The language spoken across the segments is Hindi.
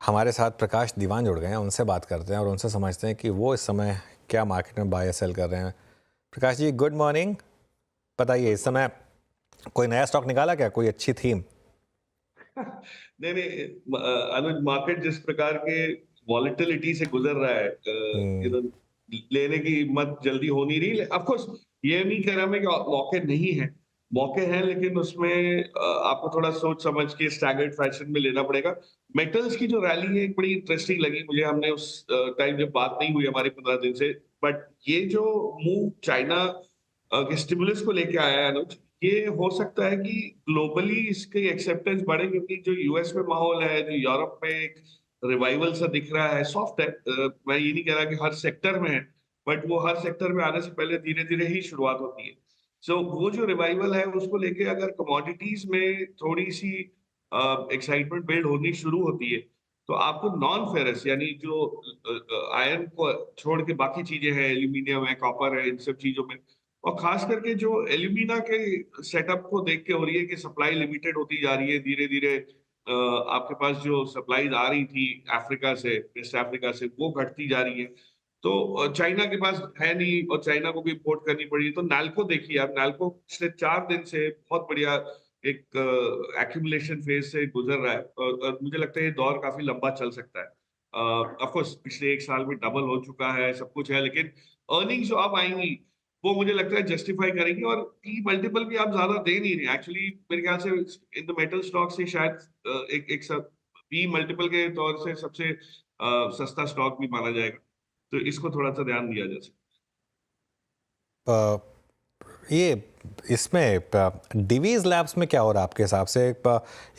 हमारे साथ प्रकाश दीवान जुड़ गए हैं, उनसे बात करते हैं और उनसे समझते हैं कि वो इस समय क्या मार्केट में बाय या सेल कर रहे हैं। Prakash ji, good morning. बताइए, इस समय कोई नया स्टॉक निकाला क्या, कोई अच्छी थीम? नहीं नहीं अनुज, मार्केट जिस प्रकार के वॉलेटिलिटी से गुजर रहा है, हम्म। लेने की हिम्मत जल्दी हो नहीं रही। ऑफ कोर्स ये नहीं कह रहा मैं कि मौके नहीं है, मौके हैं, लेकिन उसमें आपको थोड़ा सोच समझ के स्टैगर्ड फैशन में लेना पड़ेगा। मेटल्स की जो रैली है एक बड़ी इंटरेस्टिंग लगी मुझे। हमने उस टाइम जब बात नहीं हुई हमारी 15 दिन से, बट ये जो मूव चाइना के स्टिमुलस को लेके आया है अनुज, ये हो सकता है कि ग्लोबली इसकी एक्सेप्टेंस बढ़े, क्योंकि जो यूएस में माहौल है, जो यूरोप में एक रिवाइवल सा दिख रहा है, सॉफ्ट है। मैं ये नहीं कह रहा कि हर सेक्टर में है, बट वो हर सेक्टर में आने से पहले धीरे धीरे ही शुरुआत होती है। सो वो जो रिवाइवल है उसको लेके अगर कमोडिटीज में थोड़ी सी एक्साइटमेंट बिल्ड होनी शुरू होती है, तो आपको नॉन फेरस यानी जो आयरन को छोड़ के बाकी चीजें हैं, एल्यूमिनियम है, कॉपर है, इन सब चीजों में, और खास करके जो एल्यूमिना के सेटअप को देख के हो रही है कि सप्लाई लिमिटेड होती जा रही है धीरे धीरे। आपके पास जो सप्लाईज आ रही थी अफ्रीका से, वेस्ट अफ्रीका से, वो घटती जा रही है। तो चाइना के पास है नहीं और चाइना को भी इम्पोर्ट करनी पड़ी है। तो नाल्को देखिए आप, नाल्को पिछले 4 दिन से बहुत बढ़िया एक एक्यूमुलेशन फेज से गुजर रहा है, और मुझे लगता है ये दौर काफी लंबा चल सकता है। ऑफ कोर्स पिछले 1 साल में डबल हो चुका है, सब कुछ है, लेकिन अर्निंग्स जो अब आएंगी वो मुझे लगता है जस्टिफाई करेंगे। और पी मल्टीपल भी आप ज्यादा दे नहीं रहे एक्चुअली, मेरे ख्याल से इन द मेटल स्टॉक से शायद एक एक सब पी मल्टीपल के तौर से सबसे सस्ता स्टॉक भी माना जाएगा। तो इसको थोड़ा सा ध्यान दिया जा सकता अ, ये इसमें डिवीज लैब्स में क्या हो रहा है आपके हिसाब से?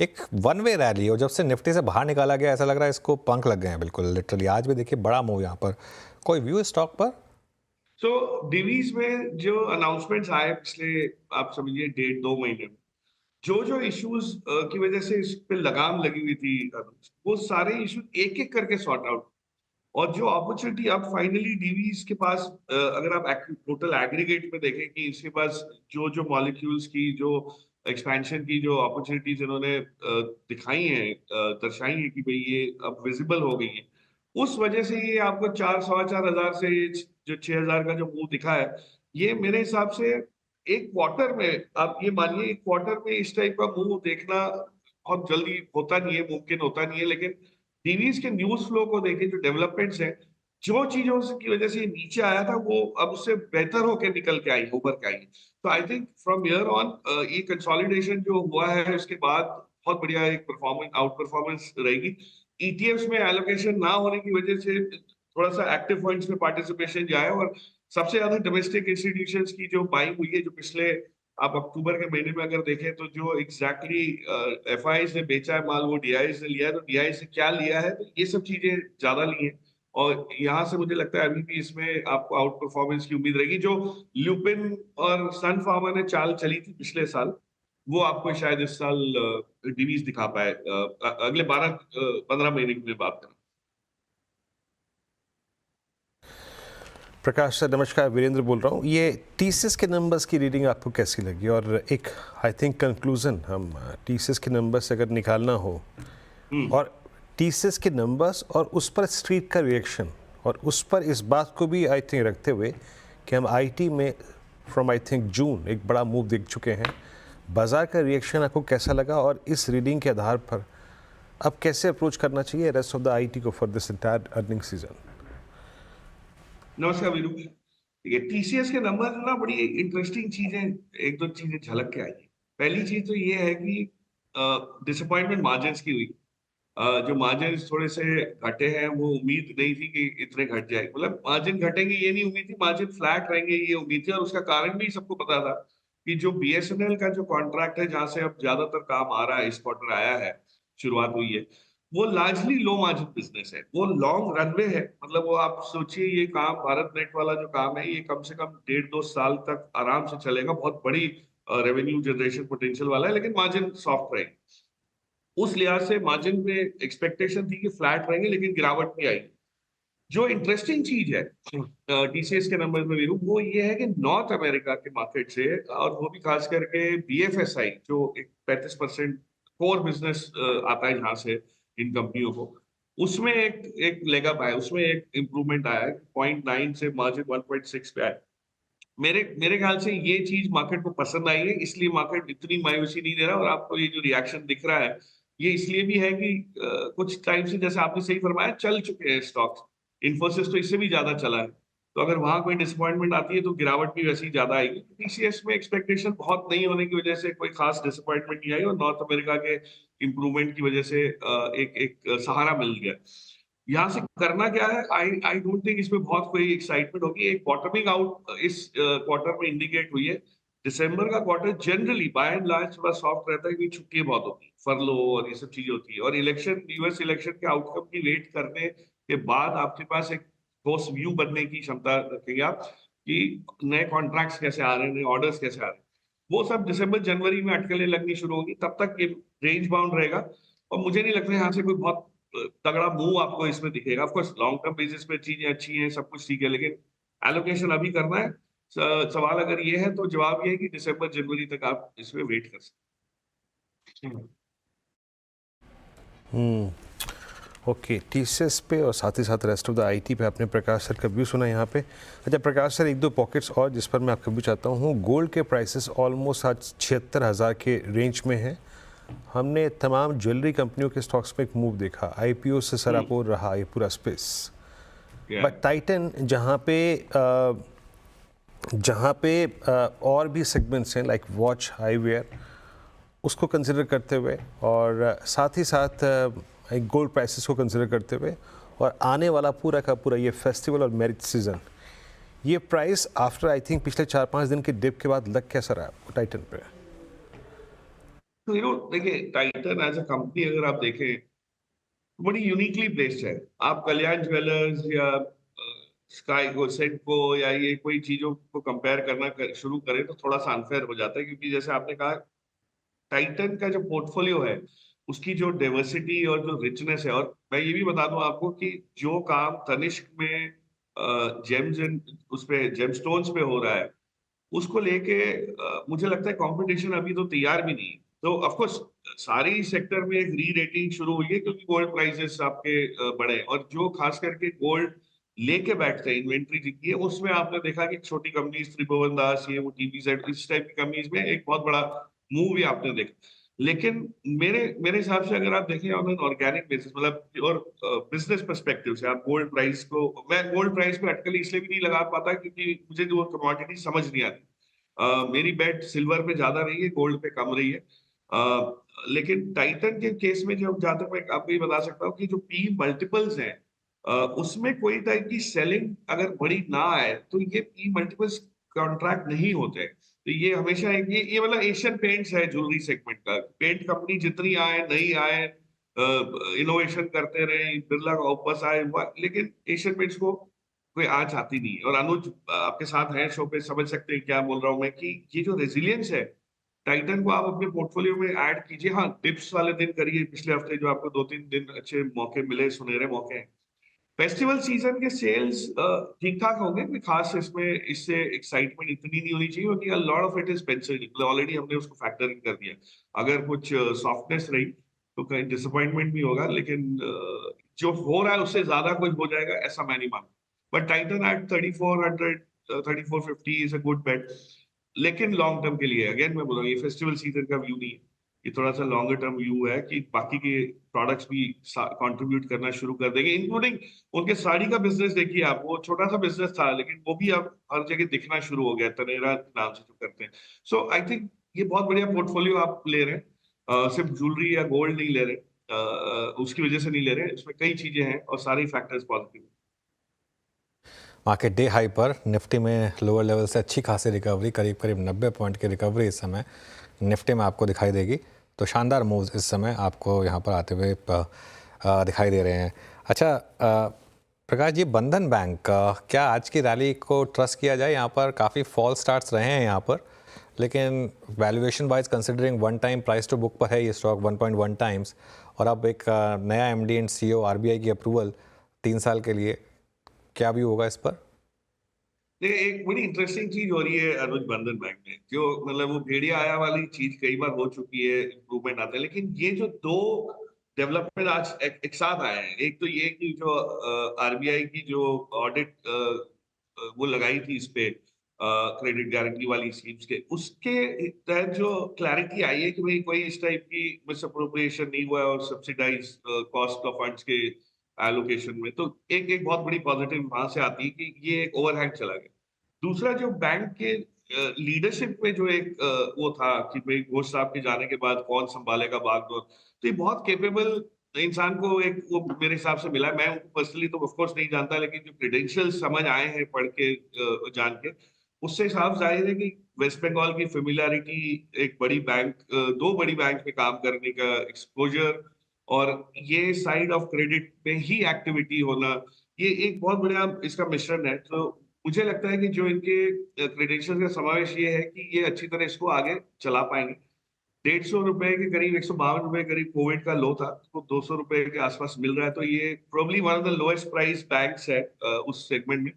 एक वन वे रैली, और जब से निफ्टी से बाहर निकाला गया ऐसा लग रहा है इसको पंख लग गए हैं बिल्कुल लिटरली। आज भी देखिए बड़ा मूव यहाँ पर। कोई व्यू स्टॉक पर? है। सो डिवीज में जो अनाउंसमेंट्स आए पिछले, आप समझिए 1.5-2 महीने में, जो जो इश्यूज की वजह से इस पे लगाम लगी हुई थी, वो सारे इश्यूज एक एक करके सॉर्ट आउट। और जो अपॉर्चुनिटी अब फाइनली डीवीज के पास, अगर आप टोटल एग्रीगेट में देखें कि इसके पास जो जो मॉलिक्यूल्स की जो एक्सपेंशन की जो अपॉर्चुनिटीज इन्होंने दिखाई हैं, दर्शाई है कि भाई ये अब विजिबल हो गई है, उस वजह से ये आपको 4 4,500 से जो 6,000 का जो मुंह दिखा है, ये मेरे हिसाब से एक क्वार्टर में, आप ये मानिए एक क्वार्टर में इस टाइप का मुंह देखना बहुत जल्दी होता नहीं है, मुमकिन होता नहीं है। लेकिन टीवीज के न्यूज फ्लो को देखें, जो डेवलपमेंट्स हैं, जो चीजों की वजह से ये नीचे आया था, वो अब उससे बेहतर होकर निकल के आई, उभर के आई। तो I think from here on ये कंसोलिडेशन जो हुआ है उसके बाद बहुत बढ़िया एक परफॉर्मेंस, आउट परफॉर्मेंस रहेगी। ईटीएफ्स में एलोकेशन ना होने की वजह से थोड़ा सा एक्टिव फंड्स में पार्टिसिपेशन जाए, और सबसे ज्यादा डोमेस्टिक इंस्टीट्यूशंस की जो बाइंग हुई है, जो पिछले, आप अक्टूबर के महीने में अगर देखें तो जो एग्जैक्टली एफआई ने बेचा है माल, वो डीआई से लिया है, तो डीआई से क्या लिया है, तो ये सब चीजें ज्यादा ली हैं। और यहाँ से मुझे लगता है अभी भी इसमें आपको आउट परफॉर्मेंस की उम्मीद रहेगी। जो ल्यूपिन और सन फार्मा ने चाल चली थी पिछले साल, वो आपको शायद इस साल डिवीज दिखा पाए, अगले 12-15 महीने की मैं बात करूँ। प्रकाश सर नमस्कार, वीरेंद्र बोल रहा हूँ। ये टीसीएस के नंबर्स की रीडिंग आपको कैसी लगी? और एक आई थिंक कंक्लूजन, हम टीसीएस के नंबर्स अगर निकालना हो, हम्म। और टीसीएस के नंबर्स और उस पर स्ट्रीट का रिएक्शन, और उस पर इस बात को भी आई थिंक रखते हुए कि हम आईटी में फ्रॉम आई थिंक जून एक बड़ा मूव देख चुके हैं, बाजार का रिएक्शन आपको कैसा लगा? और इस रीडिंग के आधार पर अब कैसे अप्रोच करना चाहिए रेस्ट ऑफ द आईटी को for this entire earning season? नमस्कार वीरू। देखिए टीसीएस के नंबर ना बड़ी इंटरेस्टिंग चीजें, एक दो चीजें झलक के आई है। पहली चीज तो ये है कि डिसअपॉइंटमेंट मार्जिन्स की हुई। जो मार्जिन थोड़े से घटे हैं, वो उम्मीद नहीं थी कि इतने घट जाए, मतलब मार्जिन घटेंगे ये नहीं उम्मीद थी, मार्जिन फ्लैट रहेंगे ये उम्मीद थी। और उसका कारण भी सबको पता था कि जो बीएसएनएल का जो कॉन्ट्रैक्ट है, जहां से अब ज्यादातर काम आ रहा है, इस क्वार्टर आया है, शुरुआत हुई है, वो लार्जली लो मार्जिन बिजनेस है, वो लॉन्ग रनवे है। मतलब वो आप सोचिए, ये काम भारत नेट वाला जो काम है, ये कम से कम 1.5-2 साल तक आराम से चलेगा, बहुत बड़ी रेवेन्यू जनरेशन पोटेंशियल वाला है, लेकिन मार्जिन सॉफ्ट रहेगी। उस लिहाज से मार्जिन में एक्सपेक्टेशन थी कि फ्लैट रहेंगे, लेकिन गिरावट भी आई। जो इंटरेस्टिंग चीज है टीसीएस के नंबर में भी, वो ये है कि नॉर्थ अमेरिका के मार्केट से, और वो भी खास करके बीएफएसआई, जो एक 35% कोर बिजनेस आता है जहां से इन कंपनियों को, उसमें एक लेग अप आया, उसमें एक इम्प्रूवमेंट आया है, 0.9 से मार्जिन 1.6 पे आया। मेरे ख्याल से ये चीज मार्केट को पसंद आई है, इसलिए मार्केट इतनी मायूसी नहीं दे रहा, और आपको ये जो रिएक्शन दिख रहा है, ये इसलिए भी है कि कुछ टाइम से, जैसे आपने सही फरमाया, चल चुके हैं स्टॉक्स। इन्फोसिस तो इससे भी ज्यादा चला है, तो अगर वहां कोई डिसअपॉइंटमेंट आती है तो गिरावट भी वैसी ज्यादा आएगी। टीसीएस में एक्सपेक्टेशन बहुत नहीं होने की वजह से कोई खास डिसअपॉइंटमेंट नहीं आई, और नॉर्थ अमेरिका के इम्प्रूवमेंट की वजह से एक सहारा मिल गया। यहाँ से करना क्या है, आई आई डोंट थिंक इसमें बहुत कोई एक्साइटमेंट होगी। एक बॉटमिंग आउट इस क्वार्टर में इंडिकेट हुई है। दिसंबर का quarter generally by and large थोड़ा सॉफ्ट रहता है, क्योंकि छुट्टियां बहुत होती है, फरलो और ये सब चीजें होती है, और इलेक्शन, यूएस इलेक्शन के आउटकम की वेट करने के बाद आपके पास एक ठोस व्यू बनने की क्षमता रखेंगे आप, कि नए कॉन्ट्रैक्ट्स कैसे आ रहे हैं, नए ऑर्डर्स कैसे आ रहे हैं। वो सब दिसंबर जनवरी में अटकलें लगनी शुरू होगी, तब तक ये रेंज बाउंड रहेगा। और मुझे नहीं लगता है यहाँ से कोई बहुत तगड़ा मूव आपको इसमें दिखेगा। Of course long term basis पे चीजें अच्छी हैं, सब कुछ ठीक है, लेकिन एलोकेशन अभी करना है। सवाल अगर ये है, तो जवाब ये है कि दिसंबर जनवरी तक आप इसमें वेट कर सकते हैं। ओके, टीसीएस पे और साथ ही साथ रेस्ट ऑफ द आईटी पे आपने प्रकाश सर का व्यू सुना यहाँ पे। अच्छा प्रकाश सर, एक दो पॉकेट्स और जिस पर मैं आपका व्यू चाहता हूँ। गोल्ड के प्राइसेस ऑलमोस्ट आज 76,000 के रेंज में हैं। हमने तमाम ज्वेलरी कंपनियों के स्टॉक्स में एक मूव देखा, आईपीओ से सरापोर रहा ये पूरा स्पेस। बट टाइटन जहाँ पे और भी सेगमेंट्स हैं लाइक वॉच, हाईवेयर, उसको कंसिडर करते हुए, और साथ ही साथ गोल्ड प्राइसेस को कंसिडर करते हुए, और आने वाला पूरा का पूरा ये फेस्टिवल और मैरिज सीजन, ये प्राइस आफ्टर आई थिंक पिछले 4-5 दिन के डिप के बाद लग कैसा रहा है टाइटन पे? तो देखिए, टाइटन एज अ कंपनी अगर आप देखें, तो बड़ी यूनिकली प्लेस्ड है। आप कल्याण ज्वेलर्स या स्काई को, सेट को, या ये कोई चीजों को कंपेयर करना शुरू करें तो थोड़ा सा अनफेयर हो जाता है, क्योंकि जैसे आपने कहा, टाइटन का जो पोर्टफोलियो है, उसकी जो डाइवर्सिटी और जो रिचनेस है। और मैं ये भी बता दूं आपको कि जो काम तनिष्क में जेम्स एंड उस पे जेमस्टोन्स पे हो रहा है, उसको लेके मुझे लगता है कंपटीशन अभी तो तैयार भी नहीं है। तो ऑफ कोर्स सारी सेक्टर में एक री रेटिंग शुरू हुई है, क्योंकि गोल्ड प्राइसेस आपके बढ़े, और जो खास करके गोल्ड लेके बैठते हैं, इन्वेंट्री जिनकी है, उसमें आपने देखा कि छोटी कंपनीज, त्रिभुवन दास, ये वो, टीपीजेड, इस टाइप की कंपनीज में एक बहुत बड़ा मूव भी आपने देखा। लेकिन मेरे मेरे हिसाब से अगर आप देखें ऑन एन ऑर्गेनिक बेसिस, मतलब और बिजनेस पर्सपेक्टिव से, आप गोल्ड प्राइस को, मैं गोल्ड प्राइस पे अटकल इसलिए भी नहीं लगा पाता क्योंकि मुझे जो कमोडिटी समझ नहीं आती। मेरी बेट सिल्वर पे ज्यादा रही है, गोल्ड पे कम रही है। लेकिन टाइटन के केस में, जो जहां तक मैं आपको ये बता सकता हूँ कि जो पी मल्टीपल्स हैं, उसमें कोई टाइप की सेलिंग अगर बड़ी ना आए, तो ये पी मल्टीपल्स कॉन्ट्रैक्ट नहीं होते। तो ये हमेशा एक, ये मतलब एशियन पेंट्स है ज्वेलरी सेगमेंट का। पेंट कंपनी जितनी आए, नहीं आए, इनोवेशन करते रहे, बिरला का वापस आए, लेकिन एशियन पेंट्स को कोई आज आती नहीं है। और अनुज आपके साथ हैं शो पे, समझ सकते हैं क्या बोल रहा हूं मैं, कि ये जो रेजिलियंस है, टाइटन को आप अपने पोर्टफोलियो में ऐड कीजिए। हाँ, टिप्स वाले दिन करिए, पिछले हफ्ते जो आपको 2-3 दिन अच्छे मौके मिले, सुनहरे मौके हैं। फेस्टिवल सीजन के सेल्स ठीक ठाक होंगे, कोई खास इसमें इससे एक्साइटमेंट इतनी नहीं होनी चाहिए, क्योंकि लॉट ऑफ इट इज पेंसिल्ड, मतलब ऑलरेडी हमने उसको फैक्टर इन कर दिया। अगर कुछ सॉफ्टनेस रही तो कहीं डिसअपॉइंटमेंट भी होगा, लेकिन जो हो रहा है उससे ज्यादा कुछ हो जाएगा ऐसा मैं नहीं मानता। But Titan at 3400 3450 is a good bet. लेकिन लॉन्ग टर्म के लिए, अगेन मैं बोल रहा हूँ, ये फेस्टिवल सीजन का व्यू नहीं है, ये थोड़ा सा लॉन्गर टर्म व्यू है कि बाकी के प्रोडक्ट्स भी कंट्रीब्यूट करना शुरू कर देंगे, इंक्लूडिंग उनके साड़ी का बिजनेस। देखिए आप, वो छोटा सा बिजनेस था, लेकिन वो भी अब हर जगह दिखना शुरू हो गया, तनेरा नाम से जो करते हैं। सो आई थिंक ये बहुत बढ़िया पोर्टफोलियो आप ले रहे हैं। सिर्फ ज्वेलरी या गोल्ड नहीं ले रहे, उसकी वजह से नहीं ले रहे, इसमें कई चीजें हैं और सारी factors positive. Market day high पर निफ्टी में लोअर लेवल से अच्छी खासी रिकवरी, करीब करीब 90 पॉइंट की रिकवरी इस समय निफ्टी में आपको दिखाई देगी। तो शानदार मूव्स इस समय आपको यहाँ पर आते हुए दिखाई दे रहे हैं। अच्छा प्रकाश जी, बंधन बैंक क्या आज की रैली को ट्रस्ट किया जाए? यहाँ पर काफ़ी फॉल स्टार्ट्स रहे हैं यहाँ पर, लेकिन valuation wise considering 1 time price to book पर है ये स्टॉक 1.1 टाइम्स, और अब एक नया एमडी एंड सीईओ, आरबीआई की अप्रूवल 3 साल के लिए, क्या भी होगा इस पर? ये एक बड़ी इंटरेस्टिंग चीज हो रही है अनुज, बंधन बैंक में, जो मतलब वो भेड़िया आया वाली चीज कई बार हो चुकी है, इम्प्रूवमेंट आता है, लेकिन ये जो दो डेवलपमेंट आज एक साथ आए हैं। एक तो ये कि जो आरबीआई की जो ऑडिट वो लगाई थी इस पे क्रेडिट गारंटी वाली स्कीम्स के, उसके तहत जो क्लैरिटी आई है कि भाई कोई इस टाइप की मिसअप्रोप्रिएशन नहीं हुआ है और सब्सिडाइज कॉस्ट ऑफ फंड्स के एलोकेशन में, तो एक बहुत बड़ी पॉजिटिव वहां से आती है कि ये एक ओवरहैंग चला गया। दूसरा जो बैंक के लीडरशिप में जो एक वो था कि भाई घोष साहब के जाने के बाद कौन संभालेगा बागडोर, तो ये बहुत कैपेबल इंसान को एक वो मेरे हिसाब से मिला है। मैं उनको पर्सनली तो ऑफ कोर्स नहीं जानता, लेकिन जो क्रेडेंशियल्स समझ आए हैं पढ़ के जान के, उससे साफ जाहिर है कि वेस्ट बंगाल की फेमिलियरिटी, एक बड़ी बैंक, दो बड़ी बैंक में काम करने का एक्सपोजर, और ये साइड ऑफ क्रेडिट में ही एक्टिविटी होना, ये एक बहुत बड़ा इसका मिश्रण है। तो मुझे लगता है कि जो इनके क्रेडेंशियल्स का समावेश ये है कि ये अच्छी तरह इसको आगे चला पाएंगे। 150 रुपए के करीब, 152 रुपए करीब कोविड का लो था, तो 200 रुपए के आसपास मिल रहा है, तो ये probably one of the lowest price banks है उस सेगमेंट में।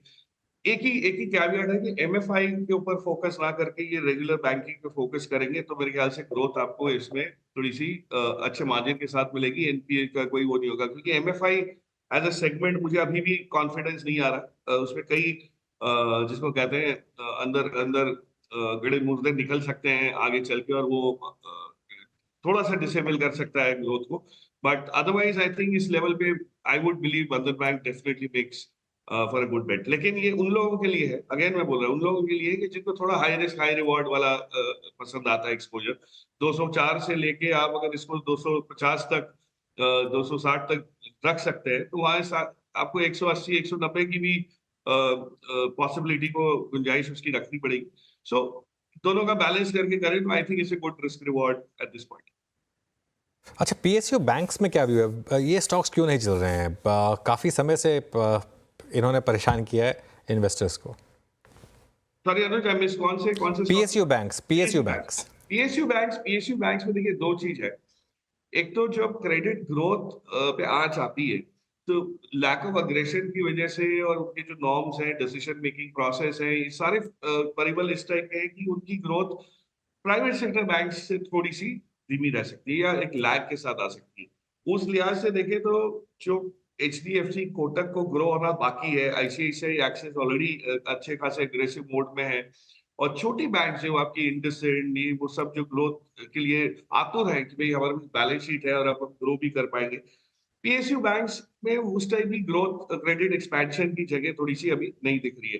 एक ही कैविएट है कि एमएफआई के ऊपर फोकस ना करके ये रेगुलर बैंकिंग पे फोकस करेंगे, तो मेरे ख्याल से ग्रोथ आपको इसमें थोड़ी सी अच्छे मार्जिन के साथ मिलेगी। एनपीए का कोई वो नहीं होगा, क्योंकि एमएफआई एज अ सेगमेंट मुझे अभी भी कॉन्फिडेंस नहीं आ रहा। उसमें कई जिसको कहते हैं अंदर अंदर गड़े मुर्दे निकल सकते हैं आगे चल के, और वो थोड़ा सा डिसेबल कर सकता है ग्रोथ को। बट अदरवाइज आई थिंक इस लेवल पे I would believe Bandhan bank definitely makes for a good bet. लेकिन ये उन लोगों के लिए है, अगेन मैं बोल रहा हूँ, उन लोगों के लिए कि जिनको थोड़ा हाई रिस्क हाई रिवॉर्ड वाला पसंद आता है एक्सपोजर। 204 से लेके आप अगर इसको 250 तक 260 तक रख सकते हैं, तो वहां आपको 180 190 की भी पॉसिबिलिटी को, गुंजाइश उसकी रखनी पड़ेगी। सो दोनों का बैलेंस करके करें तो I think it's a good risk reward at this point. अच्छा, पीएसयू बैंक्स में क्या व्यू है? ये स्टॉक्स क्यों नहीं चल रहे हैं? काफ़ी समय से इन्होंने परेशान किया है इन्वेस्टर्स को। सॉरी अनुज, आई मिस कौन से PSU banks, PSU banks. PSU banks में देखिए दो चीज है। एक तो जब क्रेडिट ग्रोथ पे आंच आती है, तो लैक ऑफ अग्रेशन की वजह से और उनके जो नॉर्म्स हैं, डिसीजन मेकिंग प्रोसेस है, ये सारे परिबल इस टाइप के हैं कि उनकी ग्रोथ प्राइवेट सेक्टर बैंक से थोड़ी सी धीमी रह सकती है या एक लैग के साथ आ सकती है। उस लिहाज से देखें तो जो एचडीएफसी कोटक को ग्रो होना बाकी है, आईसीआईसीआई एक्सिस ऑलरेडी अच्छे खासे एग्रेसिव मोड में है, और छोटी बैंक जो आपकी इंडसइंड, वो सब जो ग्रोथ के लिए आतुर है कि भाई हमारे पास बैलेंस शीट है और अब हम ग्रो भी कर पाएंगे। पीएसयू बैंक्स में उस टाइप की ग्रोथ क्रेडिट एक्सपेंशन की जगह थोड़ी सी अभी नहीं दिख रही है।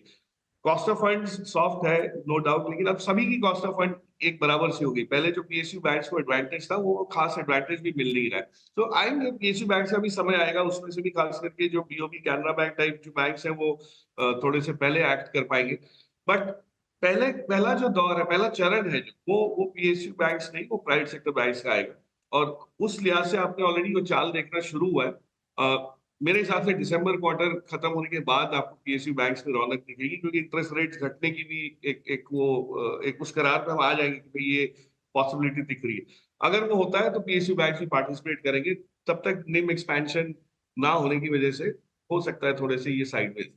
कॉस्ट ऑफ फंड्स सॉफ्ट है नो डाउट, लेकिन अब सभी की कॉस्ट ऑफ फंड एक बराबर सी हो गई। पहले जो पीएसयू बैंक्स को एडवांटेज था, वो खास एडवांटेज भी मिल नहीं रहा है। तो आएंगे पीएसयू बैंक्स का भी समय आएगा, उसमें से भी खास करके जो बीओबी कैनरा बैंक टाइप जो बैंक्स हैं, वो थोड़े से पहले एक्ट कर पाएंगे। बट पहला जो दौर है, पहला चरण है, जो वो पीएसयू बैंक्स नहीं, वो प्राइवेट सेक्टर बैंक्स का आएगा। और उस लिहाज से आपने ऑलरेडी वो चाल देखना शुरू हुआ है। मेरे हिसाब से दिसंबर क्वार्टर खत्म होने के बाद आपको पीएसयू बैंक्स में रौनक दिखेगी, क्योंकि इंटरेस्ट रेट्स घटने की भी एक उस करार पे हम आ जाएंगे कि भाई ये पॉसिबिलिटी दिख रही है। अगर वो होता है तो पीएसयू बैंक्स भी पार्टिसिपेट करेंगे। तब तक निम एक्सपेंशन ना होने की वजह से हो सकता है थोड़े से ये साइडवेज।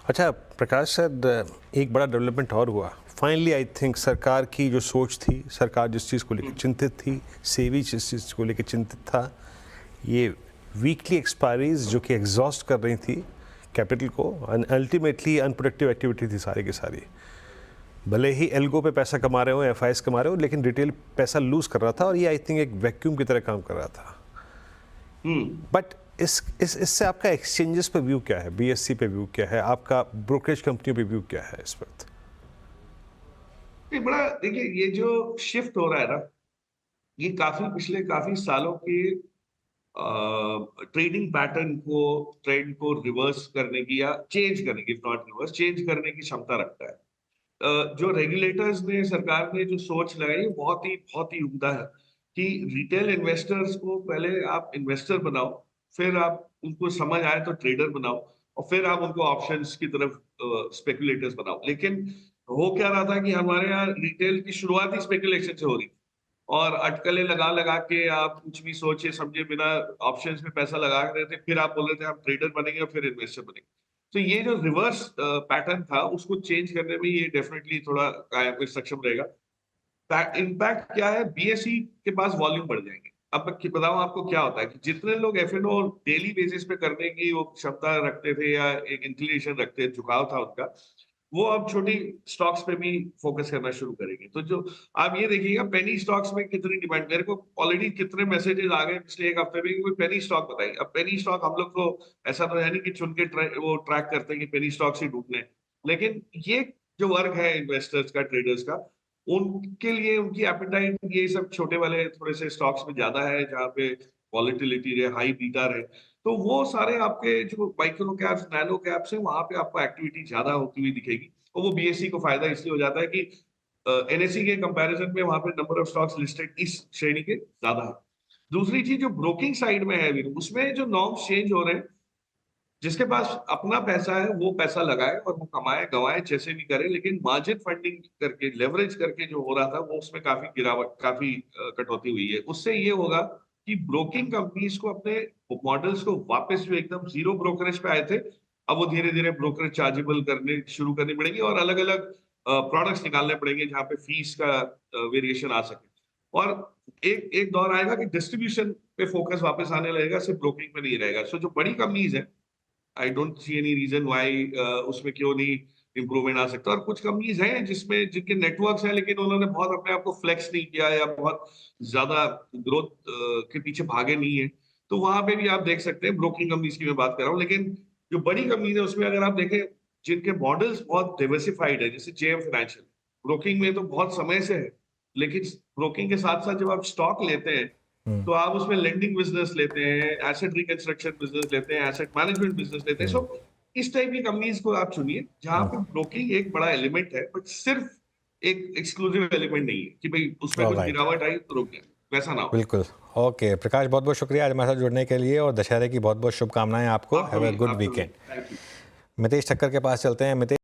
अच्छा प्रकाश सर, एक बड़ा डेवलपमेंट और हुआ फाइनली। आई थिंक सरकार की जो सोच थी, सरकार जिस चीज़ को लेकर चिंतित थी, सेबी जिस चीज़ को लेकर चिंतित था, ये वीकली एक्सपायरीज जो कि एग्जॉस्ट कर रही थी कैपिटल को, अल्टीमेटली अनप्रोडक्टिव एक्टिविटी थी सारी की सारी। भले ही एल्गो पे पैसा कमा रहे हो, एफआईएस कमा रहे हो, लेकिन रिटेल पैसा लूज कर रहा था, और ये आई थिंक एक वैक्यूम की तरह काम कर रहा था। बट इससे आपका एक्सचेंजेस पे व्यू क्या है, बीएससी पे व्यू क्या है, आपका ब्रोकरेज कंपनियों पे व्यू क्या है इस वक्त? ये बड़ा देखिए, ये जो शिफ्ट हो रहा है ना, ये पिछले काफी सालों के ट्रेडिंग पैटर्न को, ट्रेंड को रिवर्स करने की या चेंज करने की, नॉट रिवर्स, चेंज करने की क्षमता रखता है। जो रेगुलेटर्स ने, सरकार ने जो सोच लगाई है, बहुत ही उम्दा है कि रिटेल इन्वेस्टर्स को पहले आप इन्वेस्टर बनाओ, फिर आप उनको समझ आए तो ट्रेडर बनाओ, और फिर आप उनको ऑप्शंस की तरफ स्पेकुलेटर्स बनाओ। लेकिन हो क्या रहा था कि हमारे यहाँ रिटेल की शुरुआत ही स्पेकुलेशन से हो रही थी, और अटकलें लगा लगा के आप कुछ भी सोचे समझे बिना ऑप्शंस में पैसा लगा रहे थे, फिर आप बोल रहे थे हम ट्रेडर बनेंगे और फिर इन्वेस्टर बनेंगे। तो ये जो रिवर्स पैटर्न था, उसको चेंज करने में ये डेफिनेटली थोड़ा सक्षम रहेगा। इम्पैक्ट क्या है, बीएसई के पास वॉल्यूम बढ़ जाएंगे। अब मैं बताऊं आपको क्या होता है कि जितने लोग एफएनओ डेली बेसिस पे करने की वो क्षमता रखते थे या एक इंक्लिनेशन रखते थे, झुकाव था उनका, वो अब छोटी स्टॉक्स पे भी फोकस करना शुरू करेंगे। तो जो आप ये देखिएगा पेनी स्टॉक्स में कितनी डिमांड, मेरे को ऑलरेडी कितने मैसेजेस आ गए पिछले एक हफ्ते में कि कोई पेनी स्टॉक बताइए। अब पेनी स्टॉक हम लोग को ऐसा तो है नहीं कि चुन के वो ट्रैक करते हैं कि पेनी स्टॉक्स ही ढूंढने, लेकिन ये जो वर्ग है इन्वेस्टर्स का, ट्रेडर्स का, उनके लिए उनकी एपेटाइट ये सब छोटे वाले थोड़े से स्टॉक्स में ज्यादा है जहाँ पे वॉलेटिलिटी रहे, हाई बीटा रहे। तो वो सारे आपके जो माइक्रो कैप्स, नैनो कैप्स हैं, वहां पे आपको एक्टिविटी ज्यादा होती हुई दिखेगी। और वो बीएसई को फायदा इसलिए हो जाता है कि एनएसई के कंपैरिजन में वहां पे नंबर ऑफ स्टॉक्स लिस्टेड इस श्रेणी के ज्यादा है। दूसरी चीज जो ब्रोकिंग साइड में है वीरू, उसमें जो नॉर्म्स चेंज हो रहे हैं, जिसके पास अपना पैसा है वो पैसा लगाए और वो कमाए गवाए जैसे भी करे, लेकिन मार्जिन फंडिंग करके, लेवरेज करके जो हो रहा था वो उसमें काफी गिरावट, काफी कटौती हुई है। उससे ये होगा कि ब्रोकिंग कंपनीज को अपने मॉडल्स को वापस जो एकदम जीरो ब्रोकरेज पे आए थे, अब वो धीरे धीरे ब्रोकरेज चार्जेबल करने शुरू करनी पड़ेगी और अलग अलग प्रोडक्ट्स निकालने पड़ेंगे जहाँ पे फीस का वेरिएशन आ सके। और एक एक दौर आएगा कि डिस्ट्रीब्यूशन पे फोकस वापस आने लगेगा, सिर्फ ब्रोकिंग पे नहीं रहेगा। सो जो बड़ी कंपनीज है, I don't see any reason why उसमें क्यों नहीं इंप्रूवमेंट आ सकता। और कुछ कंपनीज हैं जिसमें जिनके नेटवर्क्स हैं लेकिन उन्होंने बहुत अपने आप को फ्लेक्स नहीं किया या बहुत ज्यादा ग्रोथ के पीछे भागे नहीं है, तो वहां पे भी आप देख सकते हैं। ब्रोकिंग कंपनीज की मैं बात कर रहा हूँ, लेकिन जो बड़ी कंपनीज है उसमें अगर आप देखें जिनके मॉडल्स बहुत डाइवर्सिफाइड है, जैसे जेएम फाइनेंशियल, ब्रोकिंग में तो बहुत समय से है, लेकिन ब्रोकिंग के साथ साथ जब आप स्टॉक लेते हैं तो आप उसमें लेंडिंग बिजनेस लेते हैं, एसेट रिकंस्ट्रक्शन बिजनेस लेते हैं, एसेट मैनेजमेंट बिजनेस लेते हैं। सो इस टाइप की कंपनीज को आप चुनिए जहां पे ब्रोकिंग एक बड़ा एलिमेंट है, बट सिर्फ एक एक्सक्लूसिव एलिमेंट नहीं है कि भाई उसमें कुछ Alright. गिरावट आई तो रुक गया, वैसा ना हो। बिल्कुल। ओके प्रकाश, बहुत बहुत शुक्रिया आज हमारे साथ जुड़ने के लिए और दशहरे की बहुत बहुत शुभकामनाएं आपको। Have a good weekend. Thank you. Mitesh Thakkar के पास चलते हैं। मितेश